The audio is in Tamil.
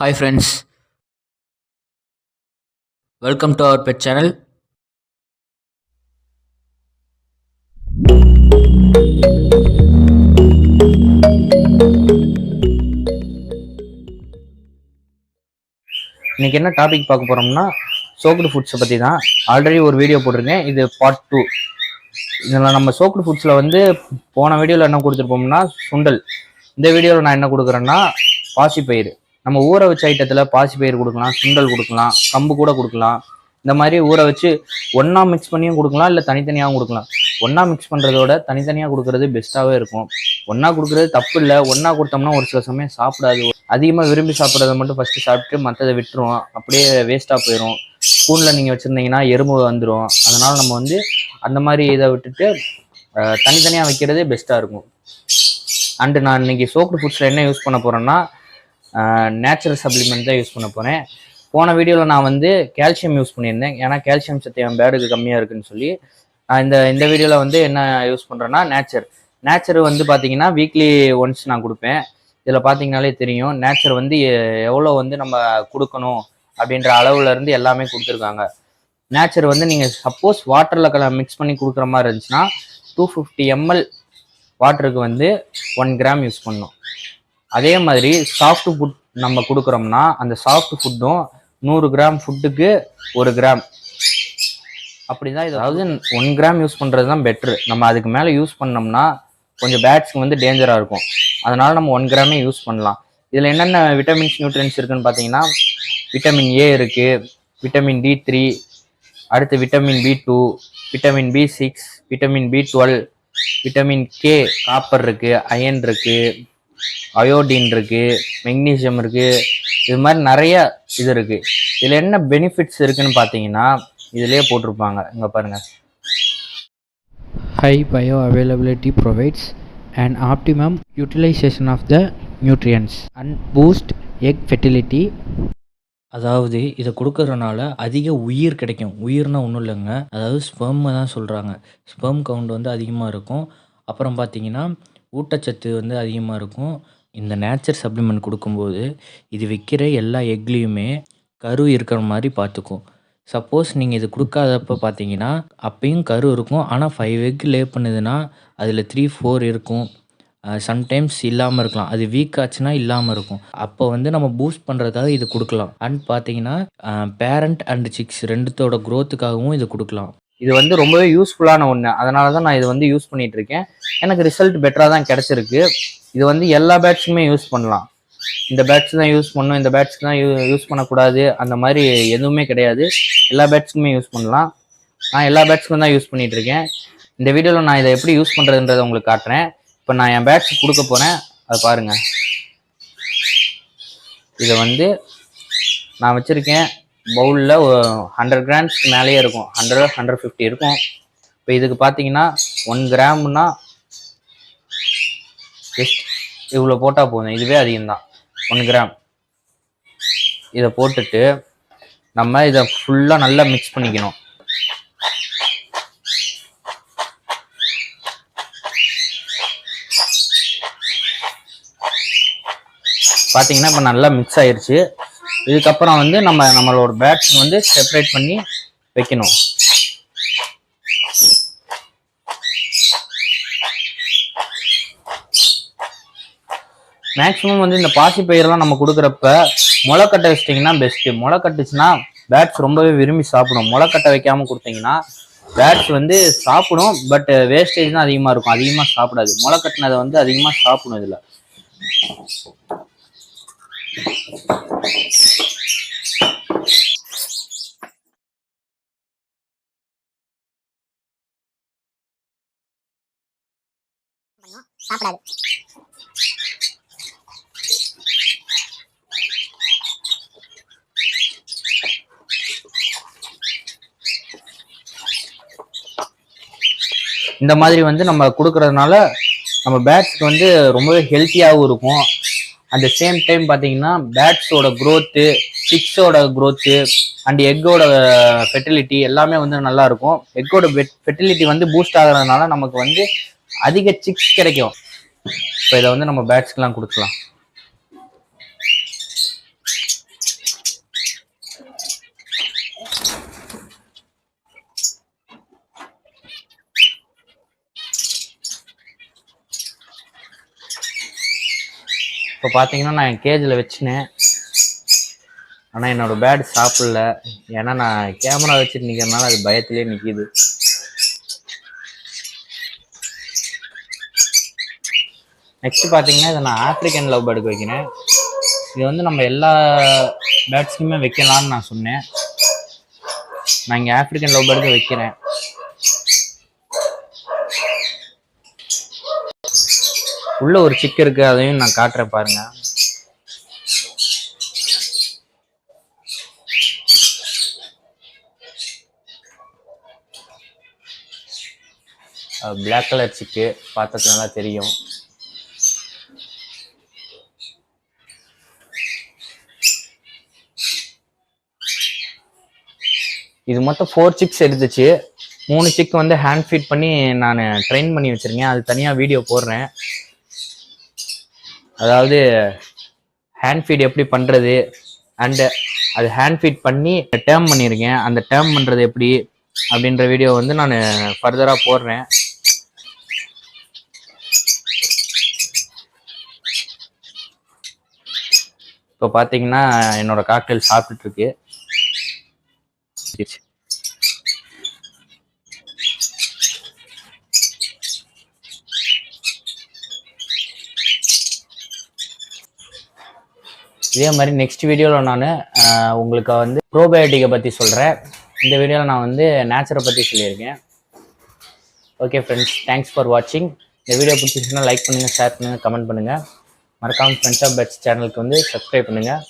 Hi friends, welcome to our pet channel. இன்னைக்கு என்ன டாபிக் பார்க்க போறோம்னா சோக்டு ஃபுட்ஸை பற்றி தான். ஆல்ரெடி ஒரு வீடியோ போட்டிருக்கேன், இது பார்ட் 2. இதில் நம்ம சோக்டு ஃபுட்ஸில் வந்து போன வீடியோவில் என்ன கொடுத்துருப்போம்னா சுண்டல். இந்த வீடியோவில் நான் என்ன கொடுக்குறேன்னா பாசிப்பயிறு. நம்ம ஊற வச்ச ஐட்டத்தில் பாசிப்பயிறு கொடுக்கலாம், சுண்டல் கொடுக்கலாம், கம்பு கூட கொடுக்கலாம். இந்த மாதிரி ஊற வச்சு ஒன்றா மிக்ஸ் பண்ணியும் கொடுக்கலாம், இல்லை தனித்தனியாகவும் கொடுக்கலாம். ஒன்றா மிக்ஸ் பண்ணுறதோட தனித்தனியாக கொடுக்குறது பெஸ்ட்டாகவே இருக்கும். ஒன்றா கொடுக்குறது தப்பு இல்லை, ஒன்றா கொடுத்தோம்னா ஒரு சில சமயம் சாப்பிடாது. அதிகமாக விரும்பி சாப்பிட்றத மட்டும் ஃபஸ்ட்டு சாப்பிட்டு மற்றதை விட்டுரும், அப்படியே வேஸ்ட்டாக போயிடும். ஸ்பூனில் நீங்கள் வச்சுருந்தீங்கன்னா எறும்பு வந்துடும். அதனால் நம்ம வந்து அந்த மாதிரி இதை விட்டுட்டு தனித்தனியாக வைக்கிறதே பெஸ்ட்டாக இருக்கும். அண்டு நான் இன்னைக்கு சோக்டு ஃபுட்ஸில் என்ன யூஸ் பண்ண போகிறேன்னா நேச்சுரல் சப்ளிமெண்ட் தான் யூஸ் பண்ண போகிறேன். போன வீடியோவில் நான் வந்து கால்சியம் யூஸ் பண்ணியிருந்தேன், ஏன்னா கால்சியம் சத்து என் பேடுக்கு கம்மியாக இருக்குன்னு சொல்லி. நான் இந்த வீடியோவில் வந்து என்ன யூஸ் பண்ணுறேன்னா நேச்சர் வந்து பார்த்தீங்கன்னா வீக்லி ஒன்ஸ் நான் கொடுப்பேன். இதில் பார்த்தீங்கனாலே தெரியும் நேச்சர் வந்து எவ்வளோ வந்து நம்ம கொடுக்கணும் அப்படின்ற அளவுலேருந்து எல்லாமே கொடுத்துருக்காங்க. நேச்சர் வந்து நீங்கள் சப்போஸ் வாட்டரில் மிக்ஸ் பண்ணி கொடுக்குற மாதிரி இருந்துச்சுன்னா 250 ml வாட்டருக்கு வந்து 1 கிராம் யூஸ் பண்ணணும். அதே மாதிரி சாஃப்ட் ஃபுட் நம்ம கொடுக்குறோம்னா அந்த சாஃப்ட் ஃபுட்டும் 100 கிராம் ஃபுட்டுக்கு 1 கிராம் அப்படிதான். அதாவது 1 கிராம் யூஸ் பண்ணுறது தான் பெட்ரு. நம்ம அதுக்கு மேலே யூஸ் பண்ணோம்னா கொஞ்சம் பேட்ஸ்க்கு வந்து டேஞ்சராக இருக்கும். அதனால நம்ம 1 கிராமே யூஸ் பண்ணலாம். இதில் என்னென்ன விட்டமின்ஸ் நியூட்ரியன்ஸ் இருக்குன்னு பார்த்தீங்கன்னா விட்டமின் ஏ இருக்குது, விட்டமின் D3, அடுத்து vitamin B2, vitamin B6, vitamin B12, vitamin K, copper இருக்குது, அயன் இருக்குது, அயோடின் இருக்குது, மெக்னீசியம் இருக்குது. இது மாதிரி நிறைய இது இருக்குது. இதில் என்ன பெனிஃபிட்ஸ் இருக்குன்னு பார்த்தீங்கன்னா இதிலே போட்டிருப்பாங்க, இங்கே பாருங்கள். High bioavailability provides an optimum utilization of the nutrients and boost egg fertility. அதாவது இதை கொடுக்கறதுனால அதிக உயிர் கிடைக்கும். உயிர்னா ஒன்றும் இல்லைங்க, அதாவது ஸ்பெர்மை தான் சொல்கிறாங்க. ஸ்பெர்ம் கவுண்ட் வந்து அதிகமாக இருக்கும். அப்புறம் பார்த்தீங்கன்னா ஊட்டச்சத்து வந்து அதிகமாக இருக்கும். இந்த நேச்சர் சப்ளிமெண்ட் கொடுக்கும்போது இது வைக்கிற எல்லா எக்லேயுமே கரு இருக்கிற மாதிரி பார்த்துக்கும். சப்போஸ் நீங்கள் இது கொடுக்காதப்ப பார்த்தீங்கன்னா அப்பயும் கரு இருக்கும், ஆனால் 5 எக் லே பண்ணுதுன்னா அதில் 3-4 இருக்கும். சம்டைம்ஸ் இல்லாமல் இருக்கலாம், அது வீக் ஆச்சுன்னா இல்லாமல் இருக்கும். அப்போ வந்து நம்ம பூஸ்ட் பண்ணுறதுக்காக இது கொடுக்கலாம். அண்ட் பார்த்தீங்கன்னா பேரண்ட் அண்ட் சிக்ஸ் ரெண்டுத்தோட க்ரோத்துக்காகவும் இது கொடுக்கலாம். இது வந்து ரொம்பவே யூஸ்ஃபுல்லான ஒன்று, அதனால தான் நான் இது வந்து யூஸ் பண்ணிட்டு இருக்கேன். எனக்கு ரிசல்ட் பெட்டராக தான் கிடச்சிருக்கு. இது வந்து எல்லா பேட்ஸுக்குமே யூஸ் பண்ணலாம். இந்த பேட்ஸ் தான் யூஸ் பண்ணணும், இந்த பேட்ஸ்க்கு தான் யூஸ் பண்ணக்கூடாது அந்த மாதிரி எதுவுமே கிடையாது. எல்லா பேட்ஸ்க்குமே யூஸ் பண்ணலாம். நான் எல்லா பேட்ஸ்க்கும் தான் யூஸ் பண்ணிட்டு இருக்கேன். இந்த வீடியோவில் நான் இதை எப்படி யூஸ் பண்ணுறதுன்றதை உங்களுக்கு காட்டுறேன். இப்போ நான் என் பேட்ஸ் கொடுக்க போகிறேன், அதை பாருங்கள். இதை வந்து நான் வச்சுருக்கேன் பவுலில் 100 கிராம்ஸ்க்கு மேலேயே இருக்கும், 100-150 இருக்கும். இப்போ இதுக்கு பார்த்தீங்கன்னா 1 கிராம்னா ஜஸ்ட் இவ்வளோ போட்டால் போதும், இதுவே அதிகம்தான். 1 கிராம் இதை போட்டுட்டு நம்ம இதை ஃபுல்லாக நல்லா மிக்ஸ் பண்ணிக்கணும். பார்த்தீங்கன்னா இப்போ நல்லா மிக்ஸ் ஆயிடுச்சு. இதுக்கப்புறம் வந்து நம்மளோட பேட்ஸ் வந்து செப்பரேட் பண்ணி வைக்கணும். மேக்ஸிமம் வந்து இந்த பாசி பயிரெல்லாம் நம்ம கொடுக்குறப்ப முளைக்கட்டை வச்சிட்டிங்கன்னா பெஸ்ட்டு. முளைக்கட்டுச்சுன்னா பேட்ஸ் ரொம்பவே விரும்பி சாப்பிடும். முளைக்கட்டை வைக்காமல் கொடுத்தீங்கன்னா பேட்ஸ் வந்து சாப்பிடும், பட் வேஸ்டேஜ் தான் அதிகமாக இருக்கும், அதிகமாக சாப்பிடாது. முளைக்கட்டினதை வந்து அதிகமாக சாப்பிடும். இதில் சாப்பிடாது. இந்த மாதிரி வந்து நம்ம கொடுக்கறதுனால நம்ம பேட்ஸ்க்கு வந்து ரொம்பவே ஹெல்த்தியாகவும் இருக்கும். அட் த சேம் டைம் பார்த்தீங்கன்னா பேட்ஸோட க்ரோத்து, சிக்ஸோட க்ரோத்து அண்ட் எக்கோட ஃபெர்டிலிட்டி எல்லாமே வந்து நல்லா இருக்கும். எக்கோட ஃபெர்டிலிட்டி வந்து பூஸ்ட் ஆகிறதுனால நமக்கு வந்து அதிக சிக்ஸ் கிடைக்கும். இப்போ இதை வந்து நம்ம பேட்ஸ்க்கெலாம் கொடுக்கலாம். இப்போ பார்த்தீங்கன்னா நான் என் கேஜில் வச்சினேன். ஆனால் என்னோட பேட் சாப்பிடல. ஏன்னா நான் கேமரா வச்சுட்டு நிற்கிறதுனால அது பயத்திலே நிற்கிது. நெக்ஸ்ட் பார்த்தீங்கன்னா இதை நான் ஆப்ரிக்கன் லவ் பேர்டுக்கு வைக்கிறேன். இது வந்து நம்ம எல்லா பேர்ட்ஸ்க்குமே வைக்கலாம்னு நான் சொன்னேன். நான் இங்கே ஆப்ரிக்கன் லவ் பேர்டுக்கு வைக்கிறேன். உள்ள ஒரு சிக்கு இருக்கு, அதையும் நான் காட்டுறேன் பாருங்க. பிளாக் கலர் சிக்கு பார்த்தது நல்லா தெரியும். இது மொத்தம் 4 சிக்ஸ் எடுத்துச்சு. 3 சிக் வந்து ஹேண்ட் ஃபீட் பண்ணி நான் ட்ரெயின் பண்ணி வச்சிருக்கேன். அது தனியாக வீடியோ போடுறேன். அதாவது ஹேண்ட் ஃபீட் எப்படி பண்ணுறது அண்டு அது ஹேண்ட் ஃபீட் பண்ணி டேர்ம் பண்ணியிருக்கேன். அந்த டேர்ம் பண்ணுறது எப்படி அப்படின்ற வீடியோ வந்து நான் ஃபர்தராக போடுறேன். இப்போ பார்த்தீங்கன்னா என்னோட காக்டெயில் சாப்பிட்டுட்டு இருக்கு. இதே மாதிரி நெக்ஸ்ட் வீடியோவில் நான் உங்களுக்கு வந்து ப்ரோபயோட்டிக்கை பற்றி சொல்கிறேன். இந்த வீடியோவில் நான் வந்து நேச்சரை பற்றி சொல்லியிருக்கேன். ஓகே ஃப்ரெண்ட்ஸ், தேங்க்ஸ் ஃபார் வாட்சிங். இந்த வீடியோ பிடிச்சிருச்சுன்னா லைக் பண்ணுங்கள், ஷேர் பண்ணுங்கள், கமெண்ட் பண்ணுங்கள். மறக்காமல் ஃப்ரெண்ட்ஸ் ஆஃப் பேர்ட்ஸ் சேனலுக்கு வந்து சப்ஸ்கிரைப் பண்ணுங்கள்.